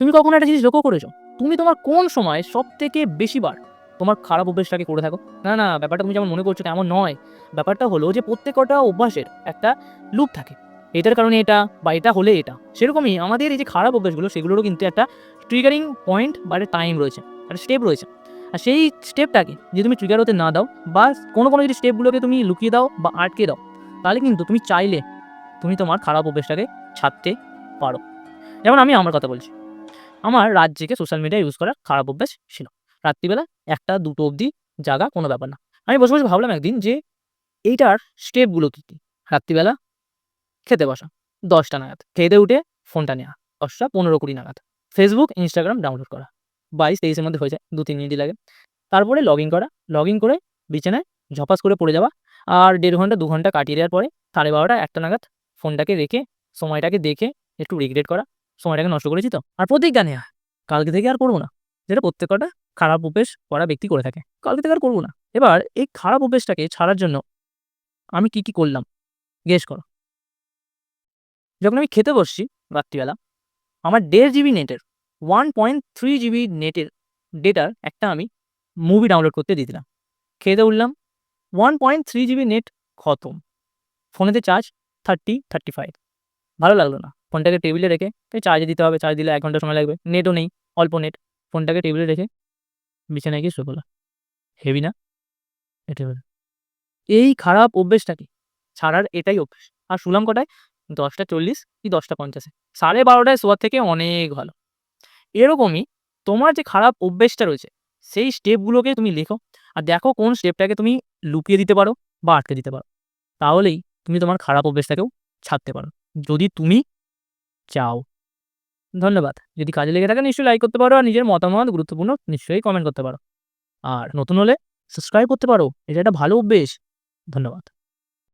তুমি কখনো একটা জিনিস লক্ষ্য করেছো? তুমি তোমার কোন সময় সবথেকে বেশিবার তোমার খারাপ অভ্যাসটাকে করে থাকো? না, না, ব্যাপারটা তুমি যেমন মনে করছো তেমন নয়। ব্যাপারটা হলো যে প্রত্যেকটা অভ্যাসের একটা লুপ থাকে। এটার কারণে এটা বা এটা হলে এটা। সেরকমই আমাদের এই যে খারাপ অভ্যাসগুলো সেগুলোরও কিন্তু একটা ট্রিগারিং পয়েন্ট বা একটা টাইম রয়েছে, একটা স্টেপ রয়েছে। আর সেই স্টেপটাকে যদি তুমি ট্রিগার হতে না দাও বা কোনো যদি স্টেপগুলোকে তুমি লুকিয়ে দাও বা আটকে দাও, তাহলে কিন্তু তুমি চাইলে তুমি তোমার খারাপ অভ্যাসটাকে ছাড়তে পারো। যেমন আমি আমার কথা বলছি। আমার রাত জেগে সোশ্যাল মিডিয়া ইউজ করার খারাপ অভ্যাস ছিল। রাত্রিবেলা ১টা-২টো অবধি জাগা কোনো ব্যাপার না। আমি বসে ভাবলাম একদিন যে এইটার স্টেপগুলো কী? রাত্রিবেলা খেতে বসা ১০টা নাগাদ। খেয়ে-দেয়ে উঠে ফোনটা নেওয়া ১০টা ১৫-২০ নাগাদ। Facebook, Instagram ডাউনলোড করা। ২২-২৩ এর মধ্যে হয়ে যায়। ২-৩ মিনিটই লাগে। তারপরে লগইন করা। লগইন করে বিছানায় ঝপাস করে পড়ে যাওয়া। আর ১.৫ ঘন্টা ২ ঘন্টা কাটিয়ে দেওয়ার পরে ১২:৩০ ১টা নাগাদ ফোনটাকে রেখে সময়টাকে দেখে একটু রিগ্রেট করা। সময়টাকে নষ্ট করেছি তো। আর প্রতিজ্ঞা নেয়া, কালকে থেকে আর করব না। যেটা প্রত্যেকটা খারাপ অভ্যেস করা ব্যক্তি করে থাকে। কালকে থেকে আর করব না। এবার এই খারাপ অভ্যেসটাকে ছাড়ার জন্য আমি কি করলাম? গেস করো। যখন আমি খেতে বসছি রাত্রিবেলা, আমার ১.৫ জিবি নেটের 1.3 জিবি নেটের ডেটার একটা আমি মুভি ডাউনলোড করতে দিয়ে দিলাম। খেতে উঠলাম 1.3 জিবি নেট খতম। ফোনেতে চার্জ 30-35 ভালো লাগলো না। ফোনটাকে টেবিলে রেখে চার্জে দিতে হবে। চার্জ দিলে ১ ঘন্টা সময় লাগবে। নেটও নেই, অল্প নেট। ফোনটাকে টেবিলে রেখে বিছানায় গিয়ে শুয়ে পড়লাম। হেভি না? এটা হলো এই খারাপ অভ্যেসটাকে ছাড়ার এটাই অভ্যাস। আর শুলাম কটায়? ১০টা ৪০ কি ১০টা ৫০ এ। ১২:৩০ শোয়ার থেকে অনেক ভালো। এরকমই তোমার যে খারাপ অভ্যেসটা রয়েছে, সেই স্টেপগুলোকে তুমি লেখো। আর দেখো কোন স্টেপটাকে তুমি লুকিয়ে দিতে পারো বা আটকে দিতে পারো। তাহলেই তুমি তোমার খারাপ অভ্যেসটাকেও ছাড়তে পারো। যদি তুমি চাও। ধন্যবাদ। যদি কাজে লেগে থাকে নিশ্চয়ই লাইক করতে পারো আর নিজের মতামত গুরুত্বপূর্ণ নিশ্চয়ই কমেন্ট করতে পারো। আর নতুন হলে সাবস্ক্রাইব করতে পারো। এটা একটা ভালো অভ্যেস। ধন্যবাদ।